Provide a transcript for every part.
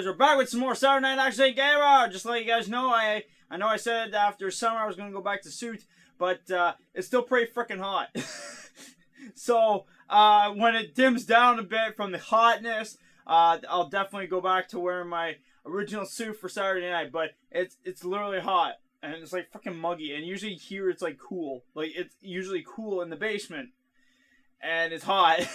guys, we're back with some more Saturday Night ActionSaiyanGamer. Just to let you guys know, I know I said after summer I was going to go back to suit, but it's still pretty freaking hot. So when it dims down a bit from the hotness, I'll definitely go back to wearing my original suit for Saturday night. But it's literally hot and it's like freaking muggy. And usually here it's like cool, like it's usually cool in the basement, and it's hot.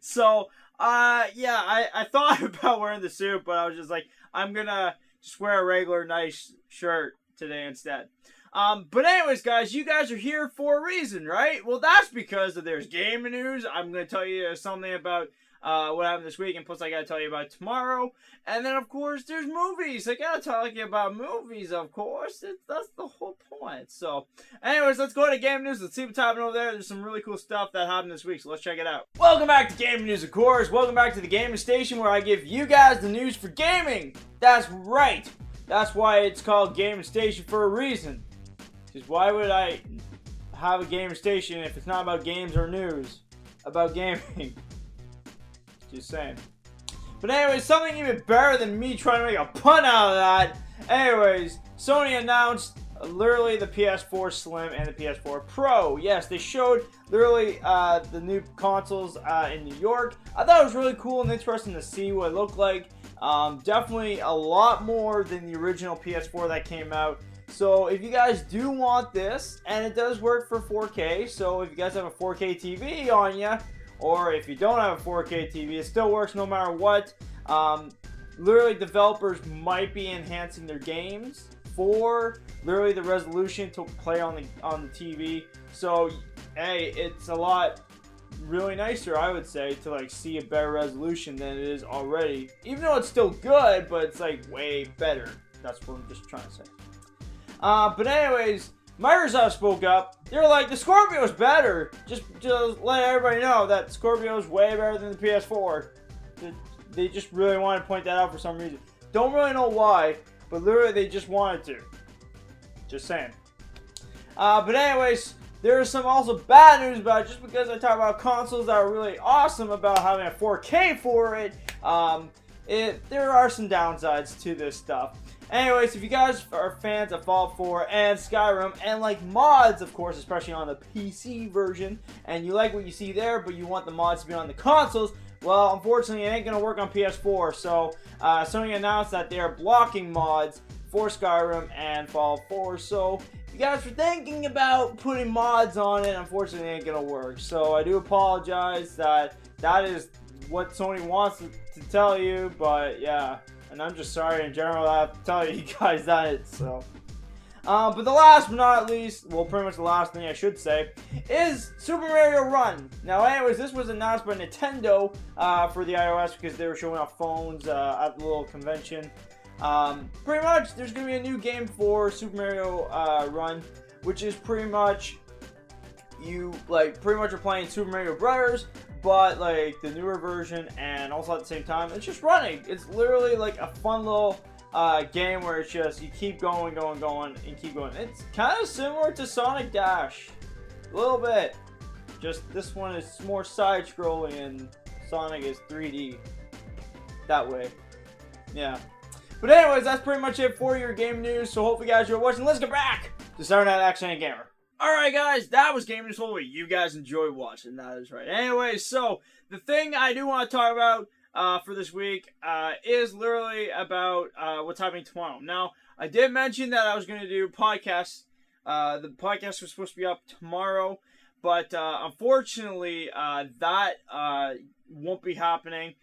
So yeah, I thought about wearing the suit, but I was just like, I'm gonna just wear a regular nice shirt today instead. But anyways, guys, you guys are here for a reason, right? Well, that's because there's gaming news. I'm gonna tell you something about what happened this week, and plus I gotta tell you about tomorrow. And then, of course, there's movies. I gotta tell you about movies, of course. That's the whole point. So, anyways, let's go to game news. Let's see what's happening over there. There's some really cool stuff that happened this week, so let's check it out. Welcome back to Gaming News, of course. Welcome back to the gaming station where I give you guys the news for gaming. That's right. That's why it's called Gaming Station for a reason. Because why would I have a gaming station if it's not about games or news? About gaming. Just saying. But anyways, something even better than me trying to make a pun out of that. Anyways, Sony announced literally the PS4 Slim and the PS4 Pro. Yes, they showed literally the new consoles in New York. I thought it was really cool and interesting to see what it looked like. Definitely a lot more than the original PS4 that came out. So if you guys do want this, and it does work for 4K, so if you guys have a 4K TV on you, or if you don't have a 4K TV, it still works no matter what. Literally, developers might be enhancing their games for literally the resolution to play on the TV. So, hey, it's a lot really nicer, I would say, to like see a better resolution than it is already. Even though it's still good, but it's like way better. That's what I'm just trying to say. But anyways, Microsoft spoke up. They were like, the Scorpio is better. Just let everybody know that Scorpio is way better than the PS4. They just really wanted to point that out for some reason. Don't really know why, but literally they just wanted to. Just saying. But anyways, there's some also bad news about it. Just because I talk about consoles that are really awesome about having a 4K for it, there are some downsides to this stuff. Anyways, if you guys are fans of Fallout 4 and Skyrim and like mods, of course, especially on the PC version, and you like what you see there, but you want the mods to be on the consoles, well, unfortunately, it ain't going to work on PS4. So, Sony announced that they are blocking mods for Skyrim and Fallout 4. So, if you guys are thinking about putting mods on it, unfortunately, it ain't going to work. So, I do apologize that is what Sony wants to tell you, but yeah. And I'm just sorry in general I have to tell you guys that. So, but the last but not least, well, pretty much the last thing I should say, is Super Mario Run. Now, anyways, this was announced by Nintendo for the iOS because they were showing off phones at the little convention. Pretty much, there's going to be a new game for Super Mario Run, which is pretty much, you, like, pretty much are playing Super Mario Brothers, but like the newer version, and also at the same time, it's just running. It's literally like a fun little game where it's just you keep going, and keep going. It's kind of similar to Sonic Dash, a little bit. Just this one is more side-scrolling, and Sonic is 3D that way. Yeah. But anyways, that's pretty much it for your game news. So hopefully, you guys are watching. Let's get back to Saturday Night ActionSaiyanGamer. Alright guys, that was Gaming News. Hopefully you guys enjoyed watching. That is right. Anyways, so the thing I do want to talk about for this week is literally about what's happening tomorrow. Now, I did mention that I was going to do podcasts. The podcast was supposed to be up tomorrow, but unfortunately that won't be happening.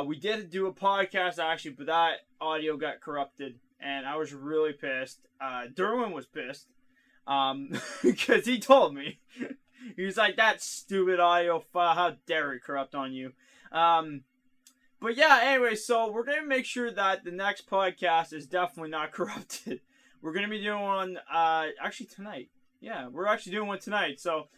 We did do a podcast actually, but that audio got corrupted, and I was really pissed. Derwin was pissed. Because he told me, he was like, that stupid audio file, how dare it corrupt on you. But yeah, anyway, so we're going to make sure that the next podcast is definitely not corrupted. We're going to be doing one, actually tonight. Yeah, we're actually doing one tonight. So,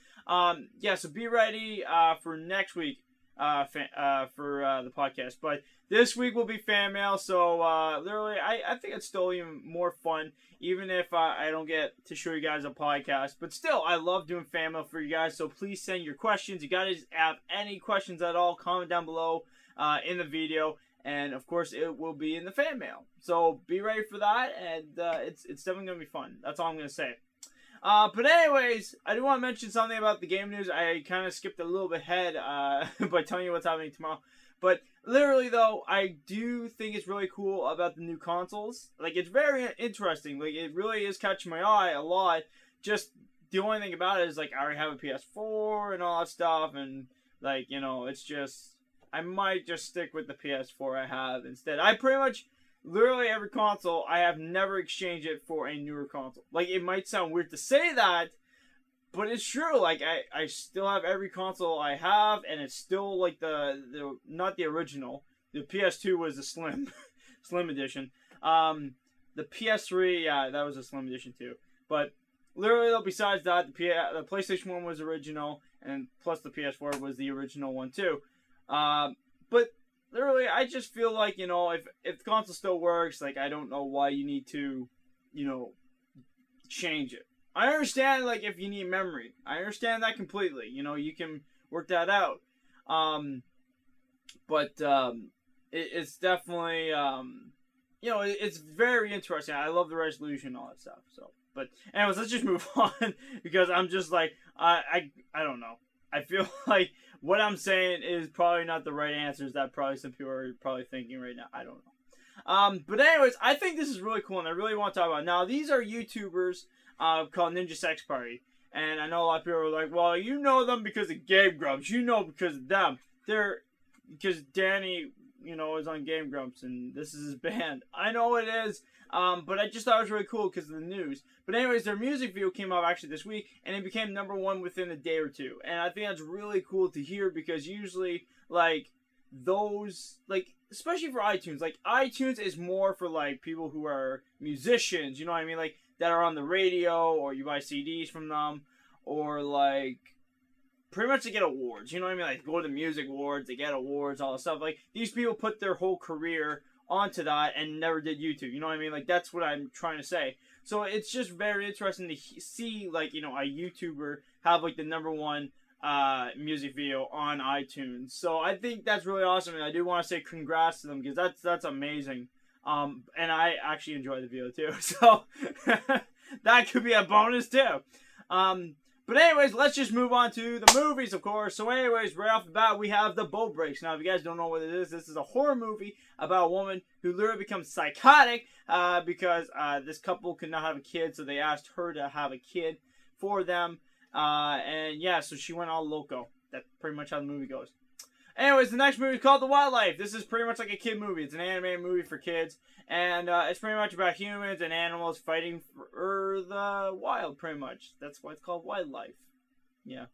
yeah, so be ready, for next week, for the podcast. But this week will be fan mail, so literally, I think it's still even more fun, even if I don't get to show you guys a podcast. But still, I love doing fan mail for you guys, so please send your questions. You guys have any questions at all, comment down below in the video, and of course it will be in the fan mail. So be ready for that, and it's definitely gonna be fun. That's all I'm gonna say. But anyways, I do want to mention something about the game news. I kind of skipped a little bit ahead by telling you what's happening tomorrow. But literally, though, I do think it's really cool about the new consoles. Like, it's very interesting. Like, it really is catching my eye a lot. Just the only thing about it is, like, I already have a PS4 and all that stuff. And, like, you know, it's just... I might just stick with the PS4 I have instead. I pretty much... Literally every console, I have never exchanged it for a newer console. Like, it might sound weird to say that, but it's true. Like, I still have every console I have, and it's still, like, the not the original. The PS2 was the Slim, Slim Edition. The PS3, yeah, that was a Slim Edition, too. But, literally, though, besides that, the PlayStation 1 was original, and plus the PS4 was the original one, too. But... Literally, I just feel like, you know, if the console still works, like, I don't know why you need to, you know, change it. I understand, like, if you need memory. I understand that completely. You know, you can work that out. It's definitely, you know, it's very interesting. I love the resolution and all that stuff. So, but anyways, let's just move on because I'm just like, I don't know. I feel like what I'm saying is probably not the right answers that probably some people are probably thinking right now. I don't know. But anyways, I think this is really cool, and I really want to talk about it. Now, these are YouTubers called Ninja Sex Party. And I know a lot of people are like, well, you know them because of Game Grumps. You know because of them. Because Danny, you know, is on Game Grumps, and this is his band. I know it is. But I just thought it was really cool because of the news. But anyways, their music video came out actually this week, and it became #1 within a day or two. And I think that's really cool to hear because usually, like, those, like, especially for iTunes, like, iTunes is more for, like, people who are musicians, you know what I mean? Like, that are on the radio, or you buy CDs from them, or, like, pretty much they get awards, you know what I mean? Like, go to music awards, they get awards, all that stuff. Like, these people put their whole career onto that and never did YouTube, you know what I mean? Like, that's what I'm trying to say. So it's just very interesting to see, like, you know, a YouTuber have, like, the #1 music video on iTunes. So I think that's really awesome, and I do want to say congrats to them because that's amazing. And I actually enjoy the video too, so that could be a bonus too. But anyways, let's just move on to the movies, of course. So anyways, right off the bat, we have The Boat Breaks. Now, if you guys don't know what it is, this is a horror movie about a woman who literally becomes psychotic because this couple could not have a kid, so they asked her to have a kid for them. And yeah, so she went all loco. That's pretty much how the movie goes. Anyways, the next movie is called The Wildlife. This is pretty much like a kid movie. It's an animated movie for kids. And it's pretty much about humans and animals fighting for the wild, pretty much. That's why it's called Wildlife. Yeah.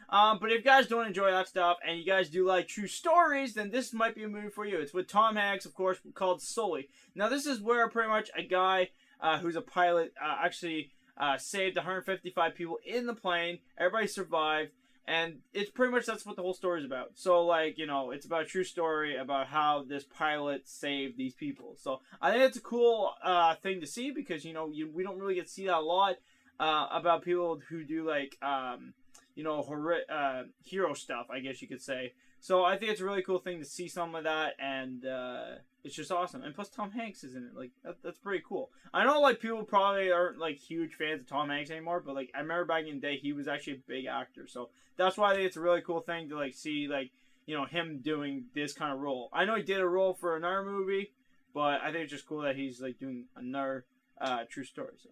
But if you guys don't enjoy that stuff, and you guys do like true stories, then this might be a movie for you. It's with Tom Hanks, of course, called Sully. Now, this is where pretty much a guy who's a pilot actually saved 155 people in the plane. Everybody survived. And it's pretty much, that's what the whole story is about. So, like, you know, it's about a true story about how this pilot saved these people. So, I think it's a cool thing to see because, you know, we don't really get to see that a lot about people who do, like, you know, hero stuff, I guess you could say. So, I think it's a really cool thing to see some of that, and it's just awesome. And plus, Tom Hanks is in it. Like, that's pretty cool. I know, like, people probably aren't, like, huge fans of Tom Hanks anymore, but, like, I remember back in the day, he was actually a big actor. So, that's why I think it's a really cool thing to, like, see, like, you know, him doing this kind of role. I know he did a role for another movie, but I think it's just cool that he's, like, doing another true story. So,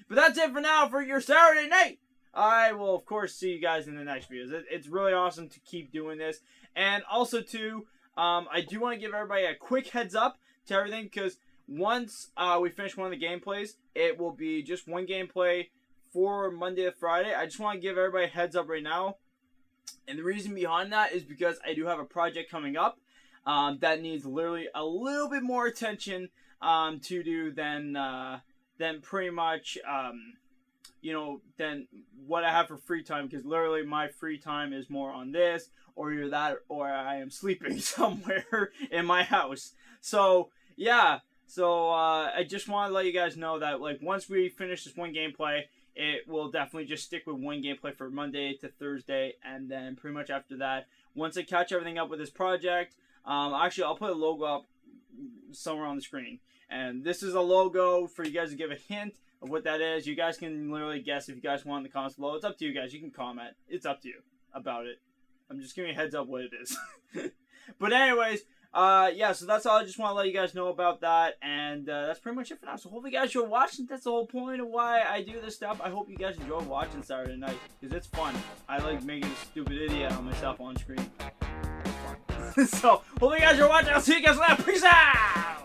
but that's it for now for your Saturday night. I will, of course, see you guys in the next videos. It's really awesome to keep doing this. And also, too, I do want to give everybody a quick heads up to everything, because once we finish one of the gameplays, it will be just one gameplay for Monday to Friday. I just want to give everybody a heads up right now. And the reason behind that is because I do have a project coming up that needs literally a little bit more attention to do than pretty much... you know, than what I have for free time, because literally my free time is more on this, or either that, or I am sleeping somewhere in my house. So, yeah, so I just want to let you guys know that, like, once we finish this one gameplay, it will definitely just stick with one gameplay for Monday to Thursday, and then pretty much after that, once I catch everything up with this project, Actually, I'll put a logo up somewhere on the screen. And this is a logo for you guys to give a hint of what that is. You guys can literally guess if you guys want in the comments below. It's up to you guys. You can comment. It's up to you about it. I'm just giving you a heads up what it is. But anyways, yeah, so that's all. I just want to let you guys know about that. And that's pretty much it for now. So hopefully you guys enjoy watching. That's the whole point of why I do this stuff. I hope you guys enjoy watching Saturday night. Because it's fun. I like making a stupid idiot out of myself on screen. So, hopefully you guys are watching. I'll see you guys later. Peace out!